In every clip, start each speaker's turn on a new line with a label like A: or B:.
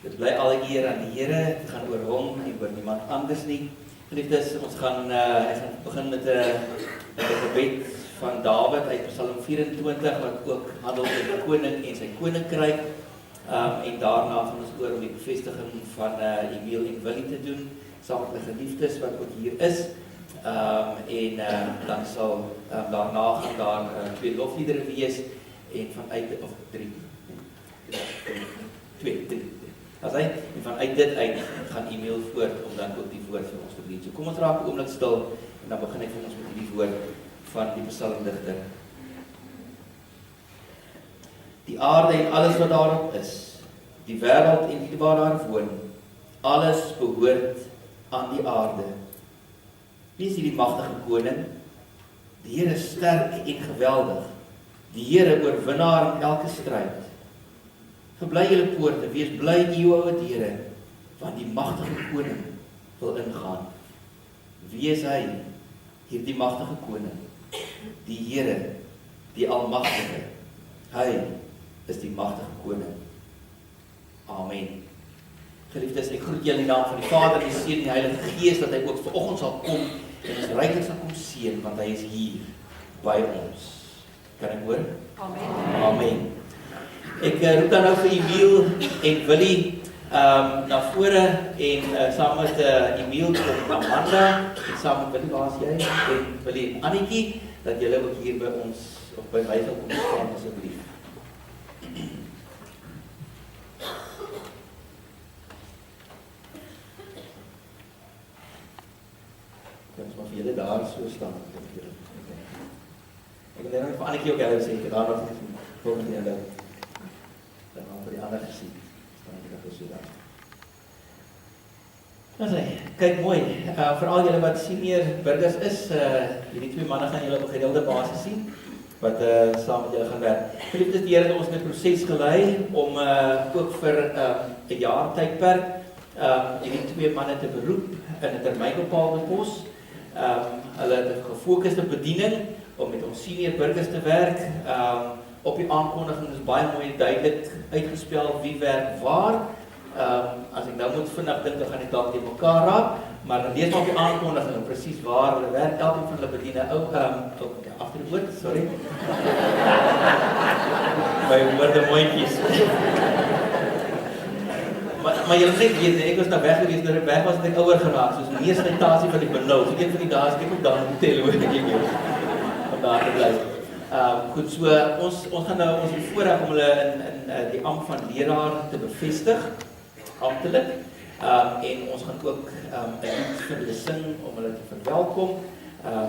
A: Dit bly alle eer aan die Here, dit gaan oor hom en oor niemand anders nie. Geliefdes, ons gaan begin met 'n gebed van Dawid uit Psalm 24 wat ook handel oor die koning en sy koninkryk. En daarna gaan ons oor om die bevestiging van Emil en Willie te doen, saam met my geliefdes wat ook hier is. Dan sal daarna gaan daar 2 lofliedere wees en vanuit of 3. En vanuit dit uit gaan Emil voort om dan ook die woord vir ons te bring. So kom ons raak 'n oomblik stil en dan begin ek vir ons met die woord van die psalmdigter. Die aarde en alles wat daarop is, die wêreld en die wat daar woon, alles behoort aan die aarde. Wie is die magtige koning? Die Here is sterk en geweldig. Die Here oorwinnaar in elke stryd. Verbly julle poorte, wees bly die ouwe deure, want die magtige koning wil ingaan. Wie is hy? Hierdie magtige koning. Die Here, die almagtige. Hy is die magtige koning. Amen. Geliefdes, ek groet julle in die naam van die Vader, die Seun en die Heilige Gees, dat hy ook vanoggend sal kom en ons ryklik sal kom seën, want hy is hier by ons. Kan ek hoor? Amen. Amen. Ek roep dan nou vir Emil en Willie na vore en saam met Emil kom Amanda en saam met Willie, waar is jy? En Willie en Annetjie, dat julle ook hier by ons of by my sal kom staan asseblief. Kan ons maar vir julle daar so staan. Ek wil net vir Annetjie ook hulle sê, daar nog volgende julle. Dan gaan vir die ander gesien. Staan ek dat so daar. Kyk mooi, veral julle wat senior burgers is, hierdie 2 manne gaan julle op 'n gereelde basis sien, wat saam met julle gaan werk. Geliefdes, die Here het ons in 'n proses gelei om ook vir 'n jaar tydperk hierdie 2 manne te beroep in 'n termynbepaalde pos. Hulle het 'n gefokusde bediening om met ons senior burgers te werk. Op die aankondiging is baie mooi duidelik uitgespel wie werk waar. As ek nou moet vinnig dink, dan gaan ek dalk teen mekaar raak, maar dan lees maar op die aankondiging presies waar hulle werk. Elkeen van hulle bedien 'n agterwoord, sorry. By woorde mooietjies. Maar julle net weet, ek was nou weg gewees, nou weg was ek ouer geraak, soos meer slytasie van die benul. So een van die dae is ek ook daar op tel hoor ek jou. Om daar te bly. Goed, so ons gaan nou ons voorreg om hulle in die ampt van leraar te bevestig, amptelik. En ons gaan ook 'n lied vir hulle sing om hulle te verwelkom.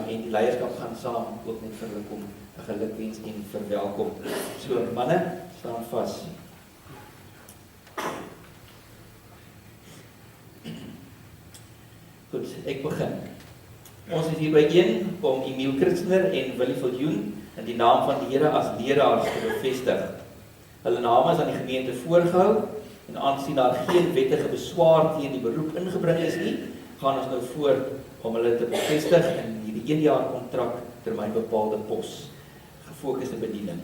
A: En die leierskap gaan saam ook net vir hulle kom 'n gelukwens en verwelkom. So manne, staan vas. Goed, ek begin. Ons is hier byeen om Emil Christner en Willie Viljoen in die naam van die Here as leraars te bevestig. Hulle name is aan die gemeente voorgehou en aansien daar geen wettige beswaar teen die beroep ingebring is nie, gaan ons nou voort om hulle te bevestig in hierdie 1 jaar kontrak termynbepaalde pos, gefokusde bediening.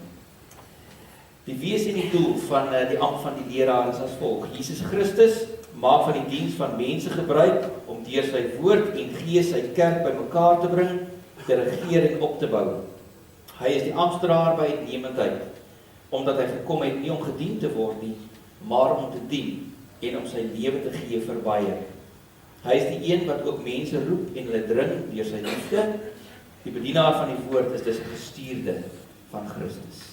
A: Die wese en die doel van die ampt van die leraar is as volg: Jesus Christus maak van die diens van mense gebruik om deur sy woord en gees sy kerk bymekaar te bring, te regeer en op te bou. Hy is die amptdraer by uitnemendheid, omdat hy gekom het nie om gedien te word nie, maar om te dien en om sy lewe te gee vir baie. Hy is die een wat ook mense roep en hulle dring deur sy liefde. Die bedienaar van die woord is dus 'n gestuurde van Christus.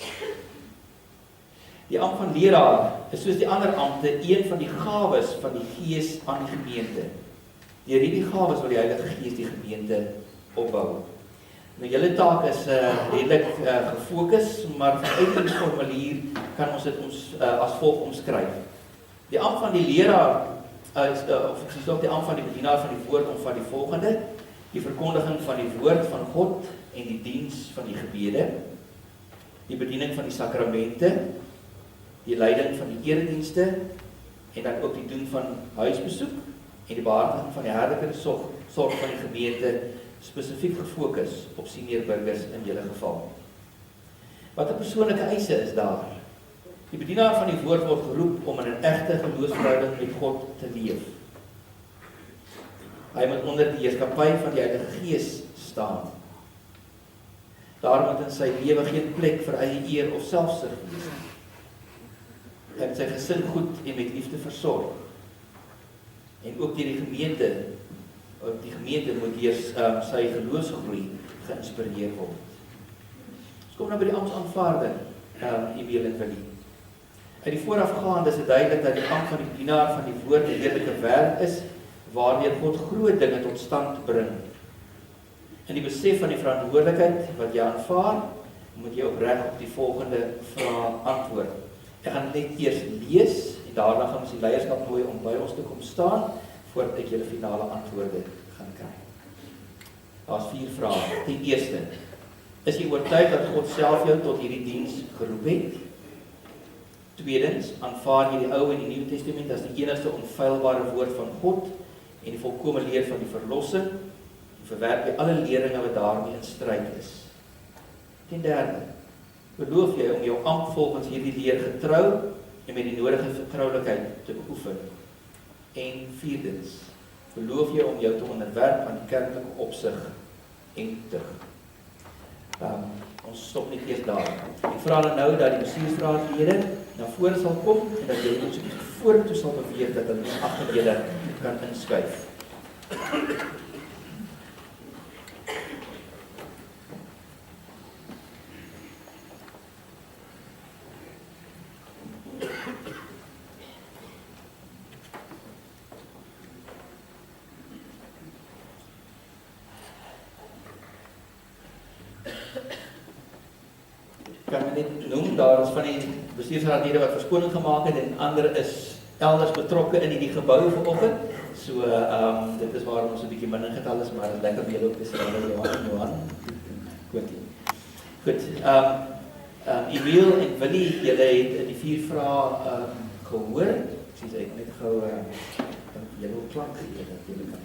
A: Die ampt van leraar is soos die ander ampte een van die gawes van die Gees aan die gemeente. Deur hierdie gawes wil die Heilige Gees die gemeente opbou. Nou, julle taak is redelik gefokus, maar vanuit die formulier kan ons dit as volg omskryf. Die ampt van die leraar, of soos ook die ampt van die bedienaar van die woord omvat die volgende: die verkondiging van die woord van God en die diens van die gebede, die bediening van die sakramente, die leiding van die eredienste en dan ook die doen van huisbesoek en die behartiging van die herderlike sorg van die gemeente, spesifiek gefokus op senior burgers in julle geval. Wat 'n persoonlike eise is daar? Die bedienaar van die woord word geroep om in 'n egte geloofsverhouding met God te leef. Hy moet onder die heerskappy van die Heilige Gees staan. Daar moet in sy lewe geen plek vir eie eer of selfsug wees. Hy moet sy gesin goed en met liefde versorg. En ook deur die gemeente moet deur sy geloofsgroei geïnspireer word. Ons kom nou by die amptsaanvaarding, Emil en Willie. Uit die voorafgaande is dit duidelik dat die ampt van die dienaar van die woord 'n heerlike werk is, waardeur God groot dinge tot stand bring. In die besef van die verantwoordelikheid wat jy aanvaar, moet jy opreg op die volgende vrae antwoord. Ek gaan net eers lees, en daarna gaan ons die leierskap nooi om by ons te kom staan, voordat ek julle finale antwoorde gaan kry. Daar's 4 vrae. Die eerste, is jy oortuig dat God self jou tot hierdie diens geroep het? Tweedens, aanvaar jy die Ou en die Nuwe Testament as die enigste onfeilbare woord van God en die volkomme leer van die verlossing, en verwerp jy alle leringe wat daarmee in stryd is. Ten derde, beloof jy om jou ampt volgens hierdie leer getrou en met die nodige vertroulikheid te beoefen. En vierdens, beloof jy om jou te onderwerp aan die kerklike opsig en tug. Ons stop net eers daar. Ek vra nou dat die bestuursraadlede na vore sal kom en dat julle ons vorentoe sal beweeg dat hulle agter julle kan inskuif. Kan my net noem, daar is van die bestuursraadlede wat verskoning gemaak het en ander is elders betrokke in die gebou vanoggend. So dit is waarom ons 'n bietjie minder getal is, maar dit is lekker om julle ook te sien, Johan. Goed. Emil en Willie, julle het die 4 vrae gehoor. Ek sien ek net gou julle ook klank gee dat julle kan.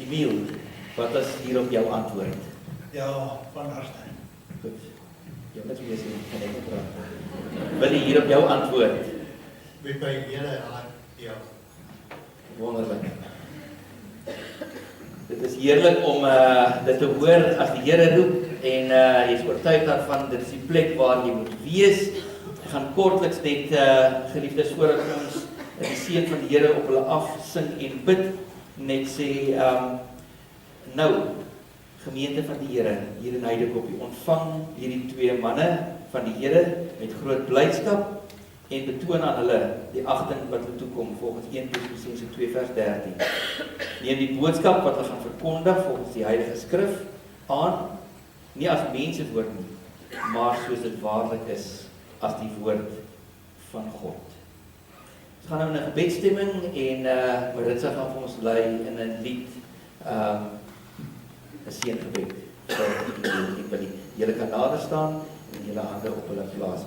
A: Emil, wat is hier op jou antwoord?
B: Ja, van harte.
A: Goed. Jy moet weer sien, kan ek praat. Wil jy hier op jou antwoord?
B: Met my hele hart, ja.
A: Wonderlik. Dit is heerlik om dit te hoor as die Here roep en jy is oortuig daarvan, dit is die plek waar jy moet wees. Ek gaan kortliks net geliefdes voordat ons die seën van die Here op hulle afsing en bid, net sê nou gemeente van die Here hier in Heidekoppie, ontvang hierdie 2 manne van die Here met groot blydskap en betoon aan hulle die agting wat hulle toekom volgens 1 Tessalonisense 2 vers 13. Neem die boodskap wat hulle gaan verkondig volgens die Heilige Skrif aan, nie as mensewoord nie, maar soos dit waarlik is as die woord van God. Ons gaan nou in 'n gebedstemming en Maritza gaan vir ons lei in 'n lied 'n seëngebed. Julle kan nader staan en julle hande op hulle plaas.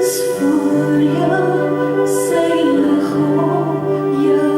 C: Is voor jou, sy lig op jou.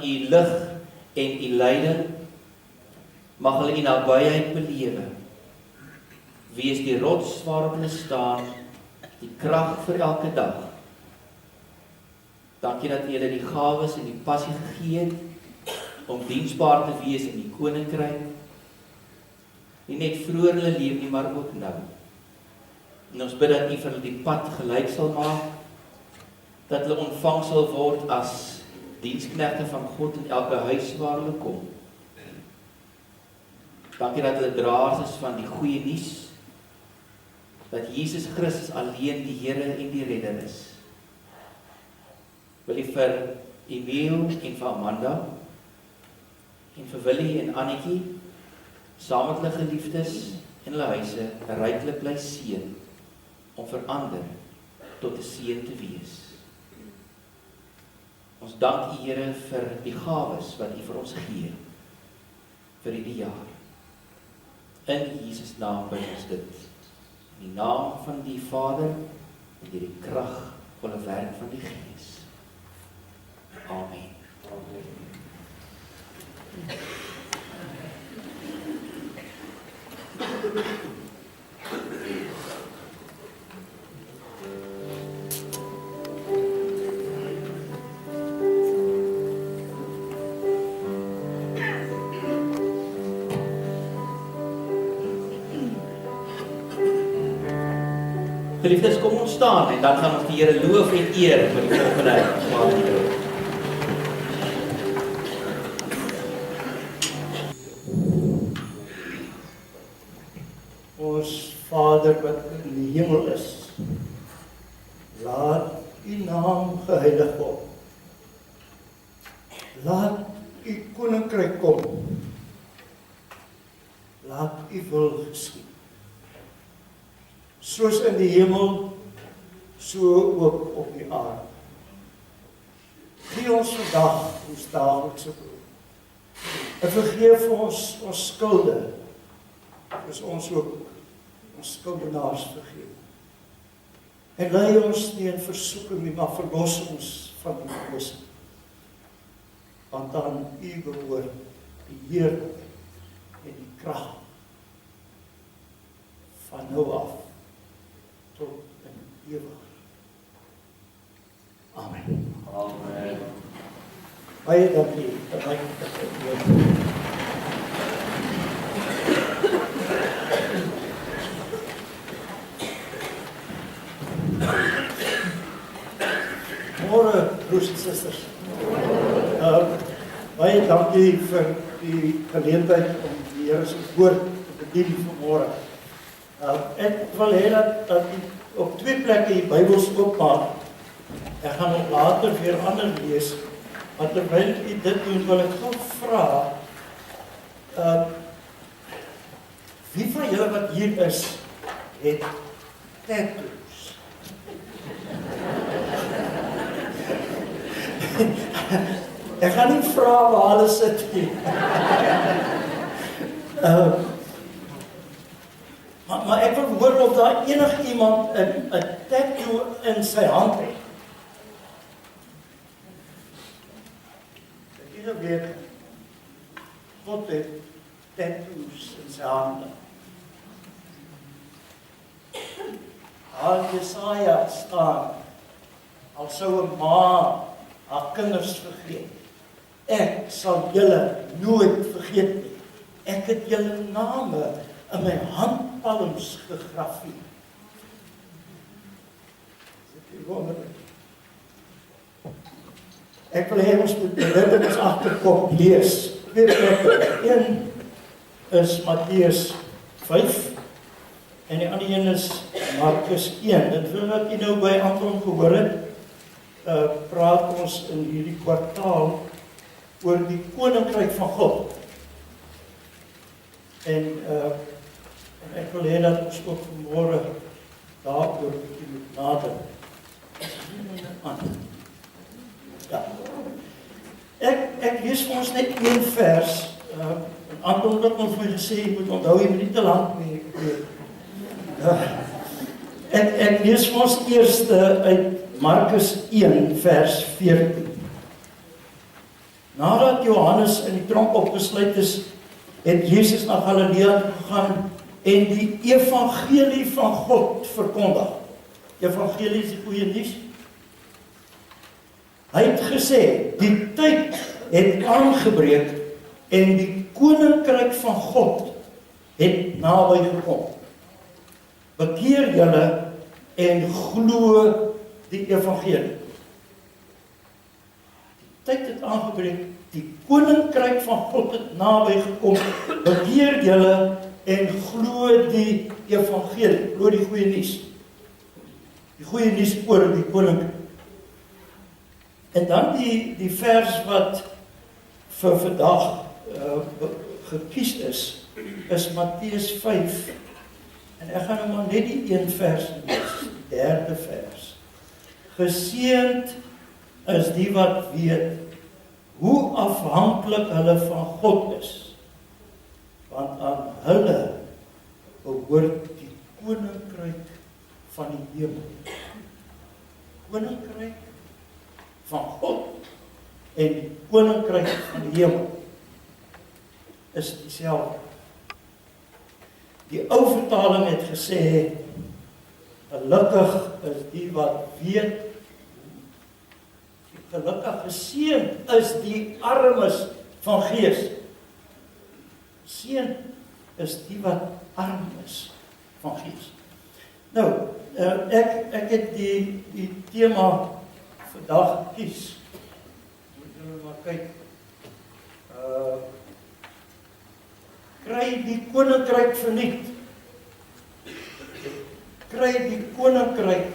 A: u lig en u leiding. Mag hulle u nabyheid belewe. Wees die rots waarop hulle staan, die krag vir elke dag. Dankie dat u hulle die gawes en die passie gegee het om diensbaar te wees in die koninkryk. Nie net vroeër hulle lewe nie, maar ook nou. En ons bid dat u vir hulle die pad gelyk sal maak, dat hulle ontvang sal word as diensknegte van God in elke huis waar hulle kom. Dankie dat hulle draers is van die goeie nuus, dat Jesus Christus alleen die Here en die Redder is. Wil u vir Emil en vir Amanda en vir Willie en Annetjie saam met hulle geliefdes en hulle huise ryklik bly seën om verander tot 'n seën te wees. Ons dank u Here vir die gawes wat u vir ons gee vir hierdie jaar. In Jesus naam bid ons dit. In die naam van die Vader en deur die kragvolle werk van die Gees. Amen. Geliefdes, kom ons staan en dan gaan ons die Here loof en eer vir die volgende.
B: Ons Vader wat in die hemel is, laat u naam geheilig word. Laat u koninkryk kom. Laat u wil geskied. Soos in die hemel, so ook op die aarde. Gee ons vandag ons daaglikse brood. En vergeef ons skulde, soos ons ook ons skuldenaars vergeef. En lei ons nie in versoeking nie, maar verlos ons van die bose. Want aan u behoort die heerlikheid en die krag van nou af tot in ewig. Amen.
C: Amen.
B: Baie dankie. Môre, broers en susters. Baie dankie vir die geleentheid om die Here se woord te bedien vanmôre. Ek wil hê dat u op 2 plekke die Bybels oopmaak. Ek gaan nog later weer ander lees, maar terwyl u dit doen, wil ek gou vra, wie van julle wat hier is, het tattoos? Ek gaan nie vra waar hulle sit nie. Maar ek wil hoor of daar enigiemand 'n tattoo in sy hand het. Ek weet, God het tattoos in sy hande. Al Jesaja staan, al sou 'n ma haar kinders vergeet, ek sal julle nooit vergeet nie. Ek het julle name in my handpalms gegrafieer. Dit is wonderlik. Ek wil hê ons moet dit ons agterkom lees. 2 plekke. Een is Matteus 5 en die ander een is Markus 1. Dit wil wat jy nou by Anton gehoor het, praat ons in hierdie kwartaal oor die koninkryk van God. En ek wil hê dat ons ook vanmôre daaroor moet nadink. Ja. Ek lees vir ons net 1 vers. Anton het nog vir my gesê, jy moet onthou, jy moet nie te lank nie. Ek lees vir ons eers uit Markus 1 vers 14. Nadat Johannes in die tronk opgesluit is, het Jesus na Galilea gegaan en die evangelie van God verkondig. Evangelie is die goeie nuus. Hy het gesê, die tyd het aangebreek en die koninkryk van God het naby gekom. Bekeer julle en glo die evangelie. Die tyd het aangebreek, die koninkryk van God het naby gekom. Bekeer julle en glo die evangelie, glo die goeie nuus. Die goeie nuus oor die koninkryk. En dan die vers wat vir vandag gekies is Matteus 5. En ek gaan nou maar net die een vers lees, die 3de vers. Geseënd is die wat weet hoe afhanklik hulle van God is, want aan hulle behoort die koninkryk van die hemel. Koninkryk van God en die koninkryk van die hemel is dieselfde. Die ou vertaling het gesê, gelukkig is die wat weet, gelukkig geseënd is die armes van gees. Geseënd is die wat arm is van gees. Nou, ek het die tema vandag gekies. Moet nou maar kyk. Kry die koninkryk verniet. Kry die koninkryk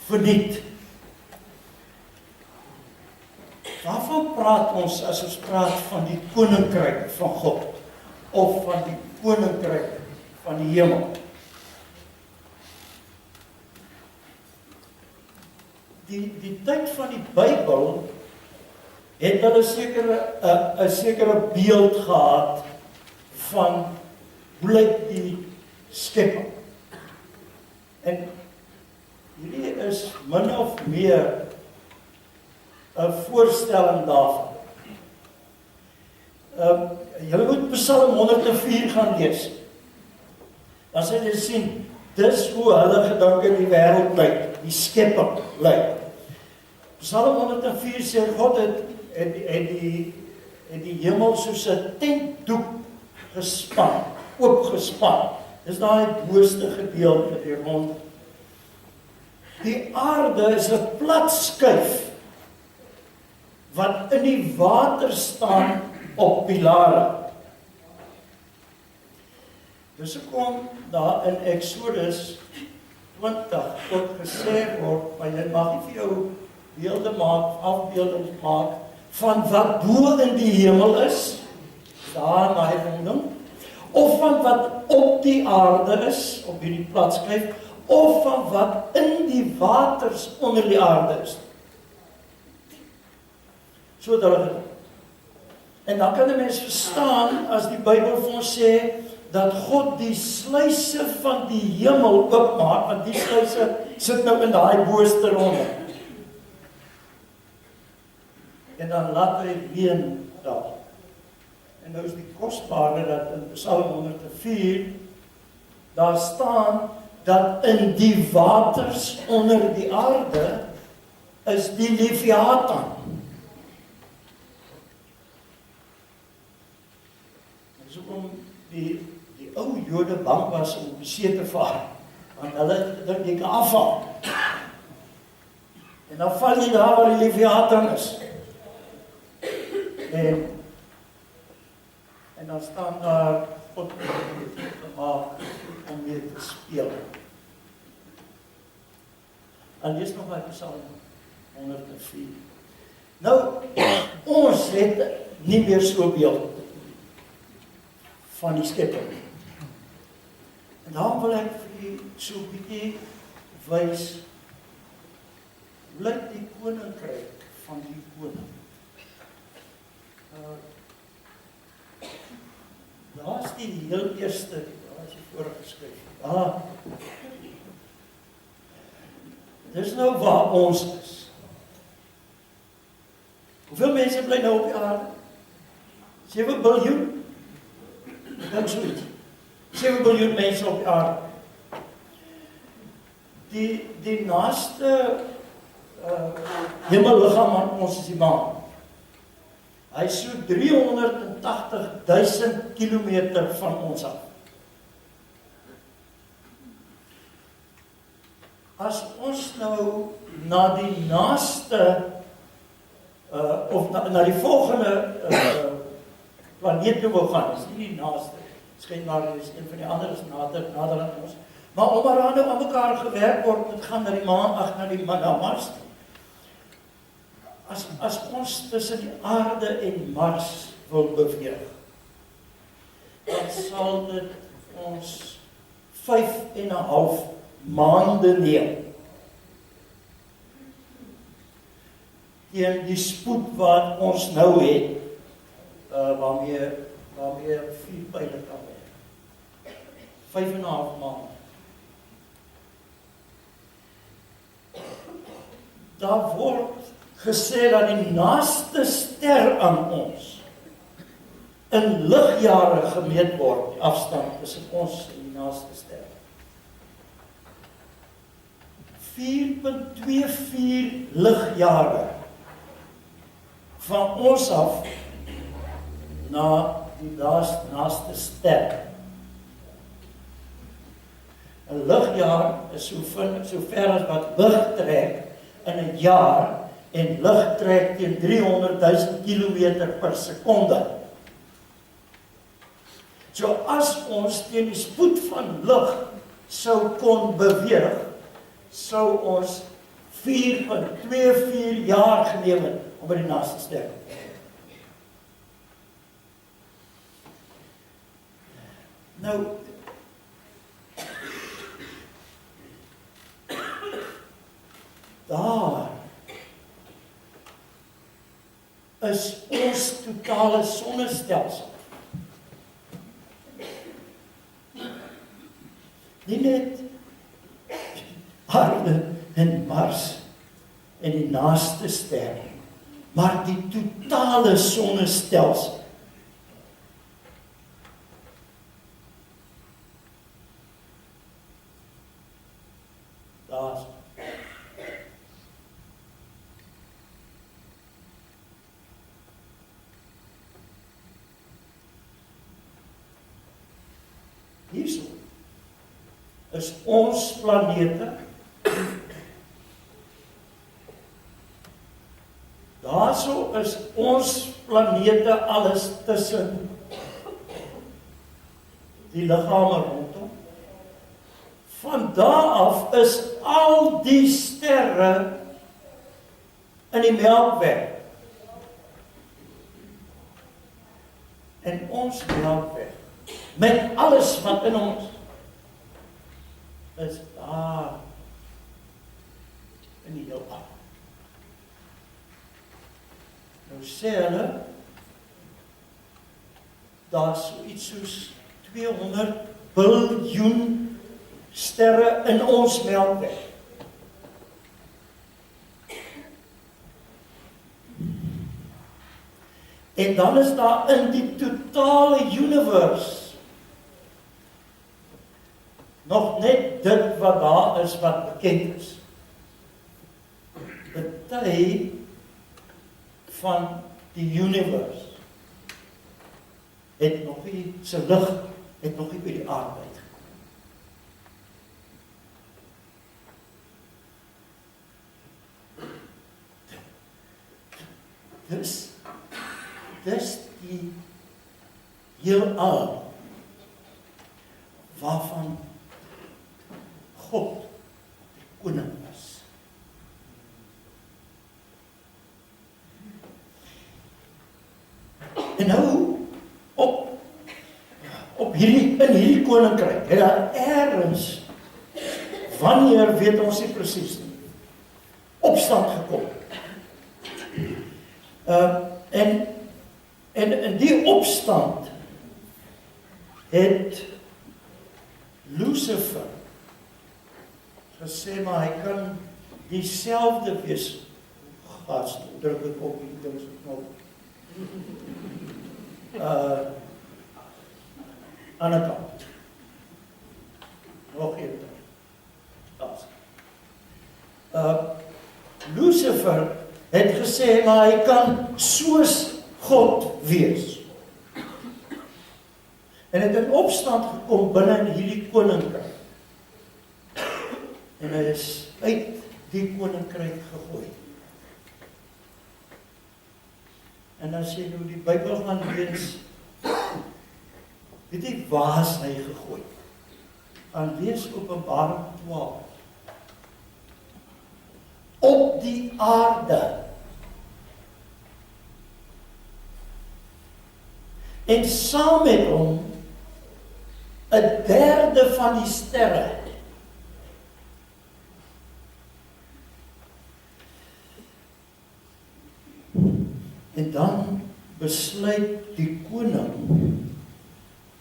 B: verniet. Waarvan praat ons as ons praat van die koninkryk van God of van die koninkryk van die hemel? Die tyd van die Bybel het hulle 'n sekere beeld gehad van hoe lyk die skepping. En hierdie is min of meer 'n voorstelling daarvan. Julle moet Psalm 104 gaan lees. Dan sal jy sien, dis hoe hulle gedink in die wêreld lyk, die skepping lyk. Psalm 104 sê God het die hemel soos 'n tentdoek gespan, oopgespan. Dis daai boonste gedeelte die rond. Die aarde is 'n plat skyf wat in die water staan op pilare. Dus hoekom daar in Exodus 20 ook gesê word, maar jy mag nie vir jou beelde maak, afbeeldings maak van wat bo in die hemel is, daar na die wonding, of van wat op die aarde is, op hierdie platskyf, of van wat in die waters onder die aarde is. So dat en dan kan 'n mens verstaan as die Bybel vir ons sê dat God die sluise van die hemel oopmaak, want die sluise sit nou in daai boonste ronde. En dan laat hy reën daal. En nou is die kosbare dat in Psalm 104 daar staan dat in die waters onder die aarde is die Leviathan. Dis hoekom die ou Jode bang was om op see te vaar, want hulle dink jy kan afval. En dan val jy daar waar die Leviathan is. En dan staan daar God gemaak om mee te speel. En lees nog maar Psalm 104. Nou, ons het nie meer so beeld van die skepping. En daarom wil ek vir u so 'n bietjie wys hoe lyk die koninkryk van die koning. Daar is die heel eerste, daar is die voorgeskryf. Dis nou waar ons is. Hoeveel mense bly nou op die aarde? 7 biljoen? Ek dink so iets. 7 biljoen mense op die aarde. Die naaste hemelliggaam aan ons is die maan. Hy is so 380.000 kilometer van ons af. As ons nou na die naaste of na die volgende planeet toe wil gaan, is nie die naaste, skynbaar is een van die ander is nader aan ons, maar omdat daar nou aan mekaar gewerk word, dit gaan na die maan, na Mars. As ons tussen die aarde en Mars wil beweeg, dan sal dit ons 5,5 maande neem. Teen die spoed wat ons nou het, waarmee 4 pile kan werk. 5,5 maande. Daar word gesê dat die naaste ster aan ons in ligjare gemeet word, die afstand tussen ons en die naaste ster. 4,24 ligjare van ons af na die naaste ster. 'n Ligjaar is so ver as wat lig trek in 'n jaar, en lig trek teen 300.000 kilometer per sekonde. So as ons teen die spoed van lig sou kon beweeg, sou ons 4,24 jaar geneem het om by die naaste ster te kom. Nou, daar is ons totale sonnestelsel. Nie net aarde en Mars en die naaste ster, maar die totale sonnestelsel. Daar's hierso is ons planete. Daarso is ons planete alles tussen die liggame rondom. Van daar af is al die sterre in die Melkweg. En ons Melkweg, met alles wat in ons is daar in die heelal. Nou sê hulle, daar is so iets soos 200 biljoen sterre in ons Melkweg. En dan is daar in die totale universe nog net dit wat daar is wat bekend is. Party van die universe het nog nie, sy lig het nog nie by die aarde uitgekom. Dis die heelal waarvan God die koning was. En nou op in hierdie koninkryk het daar ergens, wanneer weet ons nie presies nie, opstand gekom. En in die opstand het Lucifer gesê, maar hy kan dieselfde wees, druk ek op die ding so knop, Aan die kant. Nog een tyd. Lucifer het gesê, maar hy kan soos God wees. En het in opstand gekom binne in hierdie koninkryk. En hy is uit die koninkryk gegooi. En as jy nou die Bybel gaan lees, weet jy waar is hy gegooi? Gaan lees Openbaring 12. Op die aarde. En saam met hom 'n derde van die sterre. En dan besluit die koning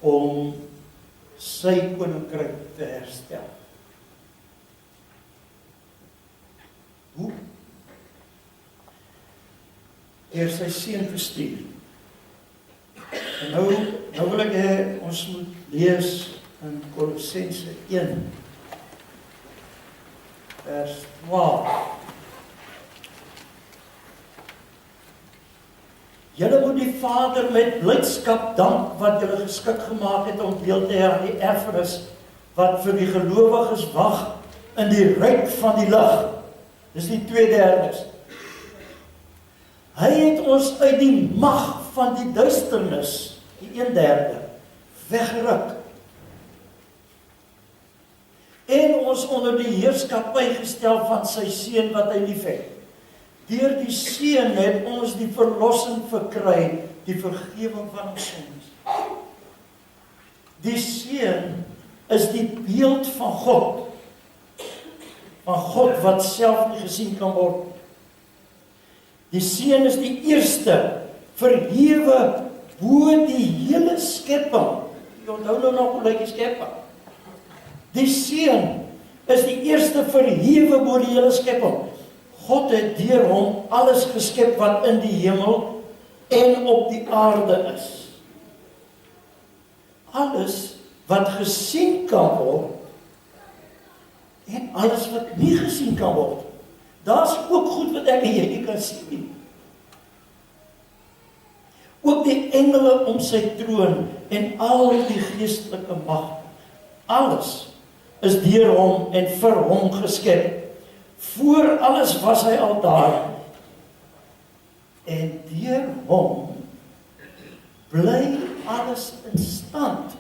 B: om sy koninkryk te herstel. Hoe? Deur sy seun te stuur. En nou wil ek hê ons moet lees in Kolossense 1 vers 12. Julle moet die Vader met blydskap dank wat julle geskik gemaak het om deel te hê aan die erfenis wat vir die gelowiges wag in die ryk van die lig. Dis die 2/3. Hy het ons uit die mag van die duisternis, die 1/3, weggeruk. En ons onder die heerskappy gestel van sy seun wat hy liefhet. Deur die seun het ons die verlossing verkry, die vergifnis van ons sondes. Die seun is die beeld van God. Van God wat self nie gesien kan word. Die seun is die eerste verhewe bo die hele skepping. Jy onthou nou nog hoe lyk die skepping? Die seun is die eerste verhewe bo die hele skepping. God het deur hom alles geskep wat in die hemel en op die aarde is. Alles wat gesien kan word en alles wat nie gesien kan word. Daar's ook goed wat ek en jy nie kan sien nie. Ook die engele om sy troon en al die geestelike mag. Alles is deur hom en vir hom geskep. Voor alles was hy al daar. En deur hom bly alles in stand.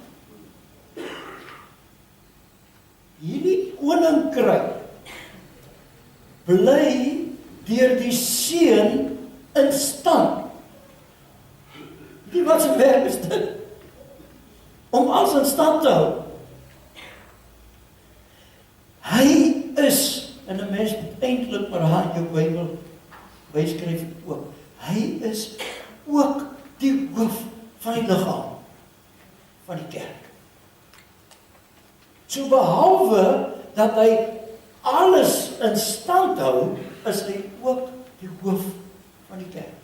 B: Hierdie koninkryk bly deur die seun in stand. Die wat se werk is dit? Om alles in stand te hou. Hy is, en 'n mens moet eintlik maar haar jou Bybel byskryf ook. Hy is ook die hoof van die liggaam van die kerk. So behalwe dat hy alles in stand hou, is hy ook die hoof van die kerk.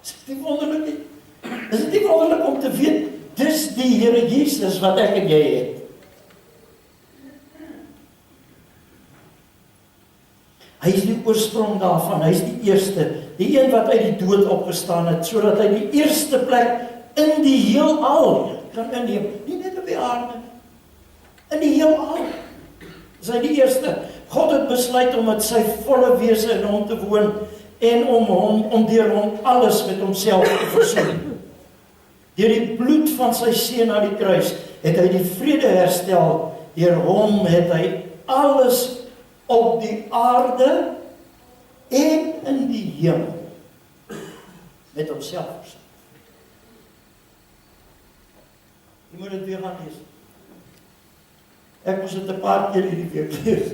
B: Is dit nie wonderlik nie? Is dit nie wonderlik om te weet, dis die Here Jesus wat ek en jy het. Hy is die oorsprong daarvan, hy is die eerste, die een wat uit die dood opgestaan het, sodat hy die eerste plek in die heelal kan inneem, nie net op die aarde, in die heelal. Is hy die eerste. God het besluit om met sy volle wese in hom te woon en om deur hom alles met homself te versoen. Deur die bloed van sy seun aan die kruis het hy die vrede herstel. Deur hom het hy alles op die aarde en in die hemel met homself versoen. Jy moet dit weer gaan lees. Ek moes dit 'n paar keer hierdie week lees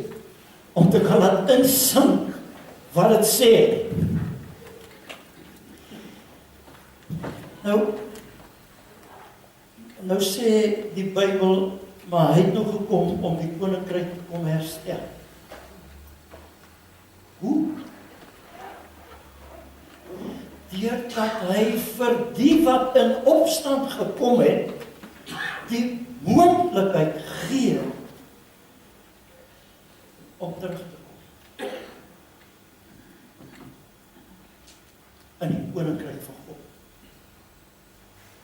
B: om te kan laat insink wat dit sê. Nou sê die Bybel, maar hy het nou gekom om die koninkryk te kom herstel. Hoe? deurdat hy vir die wat in opstand gekom het, die moontlikheid gee om terug te kom in die koninkryk van God.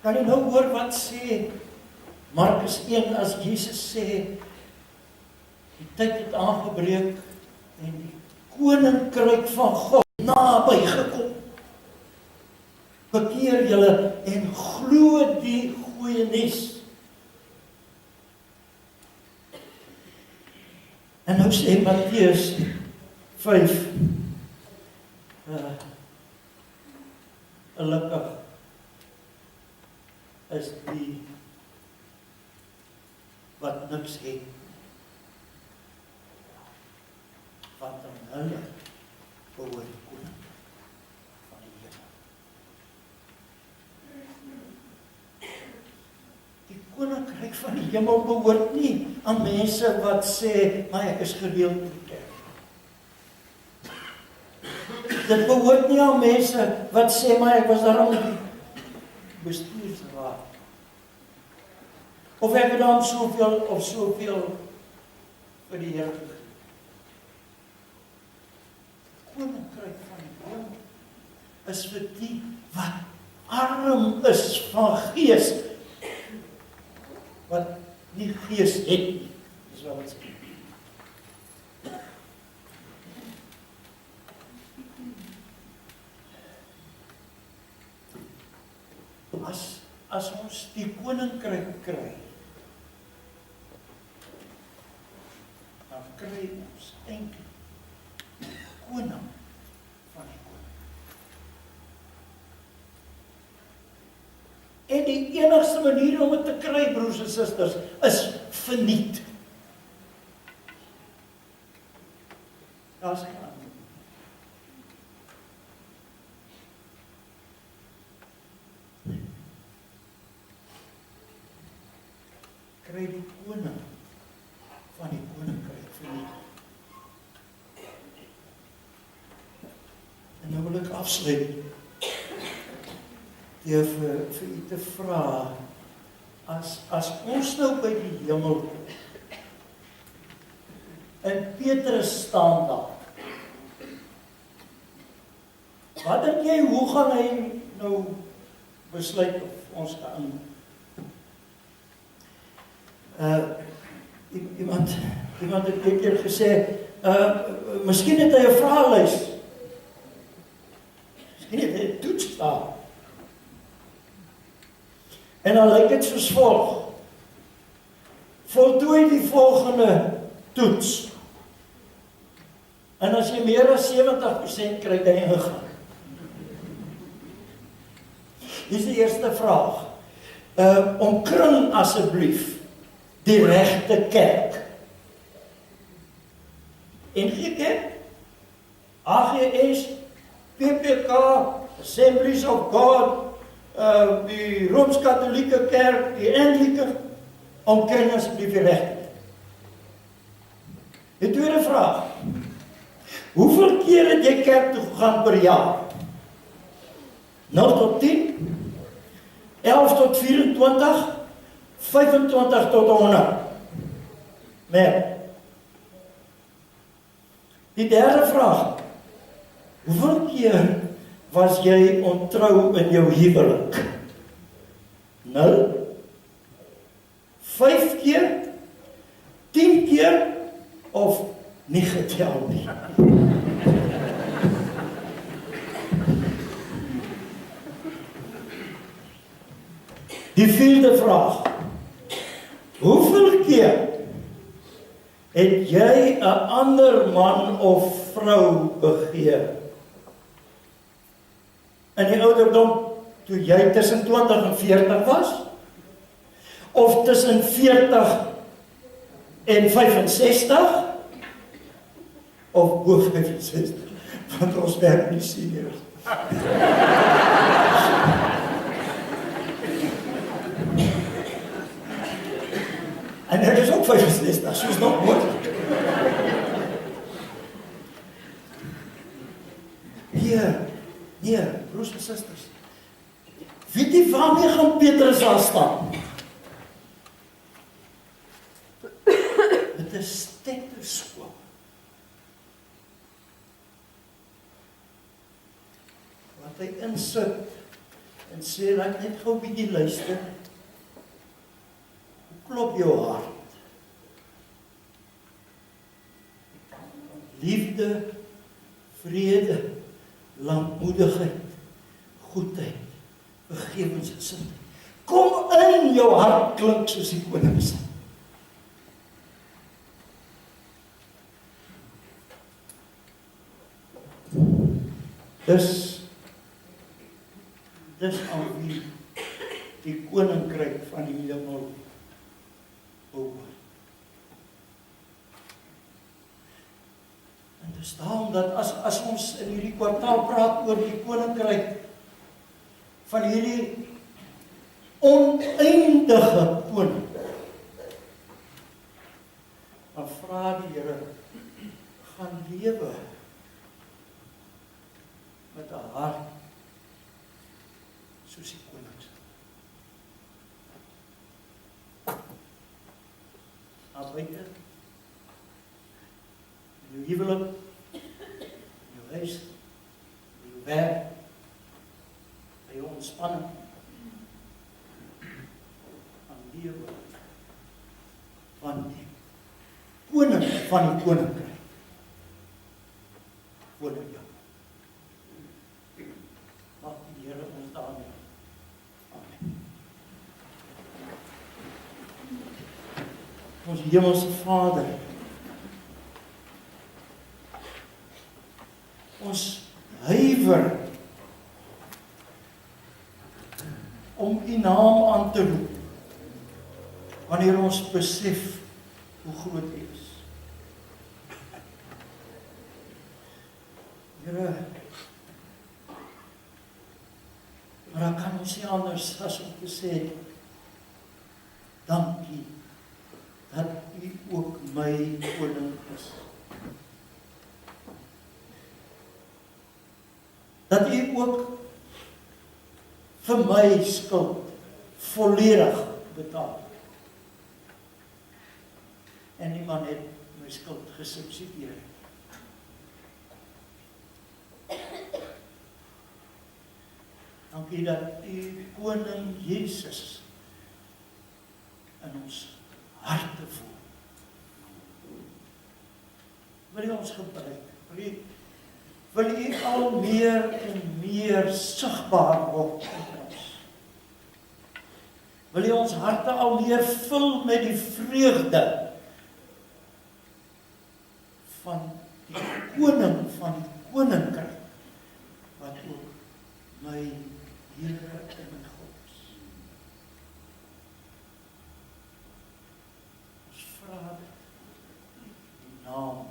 B: Kan jy nou hoor wat sê Markus 1 as Jesus sê, die tyd het aangebreek en die koninkryk van God naby gekom. Bekeer julle en glo die goeie nuus. En nou sê Matteus 5, gelukkig is die wat niks het, want aan hulle behoort die koninkryk van die Here. Die koninkryk van die hemel behoort nie aan mense wat sê, maar ek is gereeld in die kerk. Dit behoort nie aan mense wat sê, maar ek was daarom in die bestuursraad. Of ek het dan soveel vir die Here gegee. Koninkryk van die hemel is vir die wat arm is van gees, wat nie gees het nie, is wat het sê. As ons die koninkryk kry, dan kry ons eintlik die koning van die koning. En die enigste manier om dit te kry, broers en susters, is verniet. Daar's geen ander. Kry die koning van die koninkryk verniet. En nou wil ek afsluit deur vir u te vra, as ons nou by die hemel kom, en Petrus staan daar, wat dink jy, hoe gaan hy nou besluit of ons kan iemand het een keer gesê, miskien het hy 'n vraelys, miskien het hy 'n toets daar, en dan lyk dit soos volg: voltooi die volgende toets, en as jy meer as 70% kry, kan jy ingaan. Hier is die eerste vraag, omkring asseblief die regte kerk. NG Kerk, AGS, PPK, Assemblies of God, die Rooms-Katholieke Kerk, die Anglican, omkring asseblief die regte. Die tweede vraag, hoeveel keer het jy kerk toe gegaan per jaar? 0 tot 10, 11 tot 24, 25 tot 100. Meer. Die derde vraag, hoeveel keer was jy ontrou in jou huwelik? 0, 5 keer, 10 keer, of nie getel nie? Die vierde vraag, hoeveel keer het jy 'n ander man of vrou begeer? In die ouderdom toe jy tussen 20 en 40 was? Of tussen 40 en 65? Of bo 65? Want ons werk nie seniors. En ek is ook 65, soos nog moontlik. Nee, broers en susters. Weet jy waarmee gaan Petrus daar staan? Met 'n stetoskoop. Wat hy insit en sê, laat net gou 'n bietjie luister. Hoe klop jou hart? Liefde, vrede, lankmoedigheid, goedheid, vergewensgesindheid. Kom in jou hart, klink soos die koning sê. Dis aan wie die koninkryk van die hemel behoort. En dis daarom dat as ons in hierdie kwartaal praat oor die koninkryk van hierdie oneindige koning, dan vra die Here, gaan lewe met 'n hart soos die koning. Daar buite, in jou huwelik, in jou huis, in jou werk, by jou ontspanning, aan lewe van die koning van die koninkryk. Koning jou. Mag die Here ons daarmee. Amen. Ons hemelse Vader, ons huiwer om U naam aan te roep, wanneer ons besef hoe groot U is. Here, maar dan kan ons nie anders as om te sê, dankie, dat U ook my koning is. Dat U ook vir my skuld volledig betaal. En niemand het my skuld gesubsidieer. Dankie dat U koning Jesus in ons harte voel. Wil U ons gebruik? Wil U al meer en meer sigbaar word in ons? Wil U ons harte al meer vul met die vreugde van die koning van die koninkryk, wat ook my Here en my God is. Ons vra dit in die naam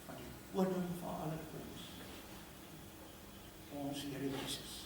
B: van die koning van alle koninkryk, ons Here Jesus.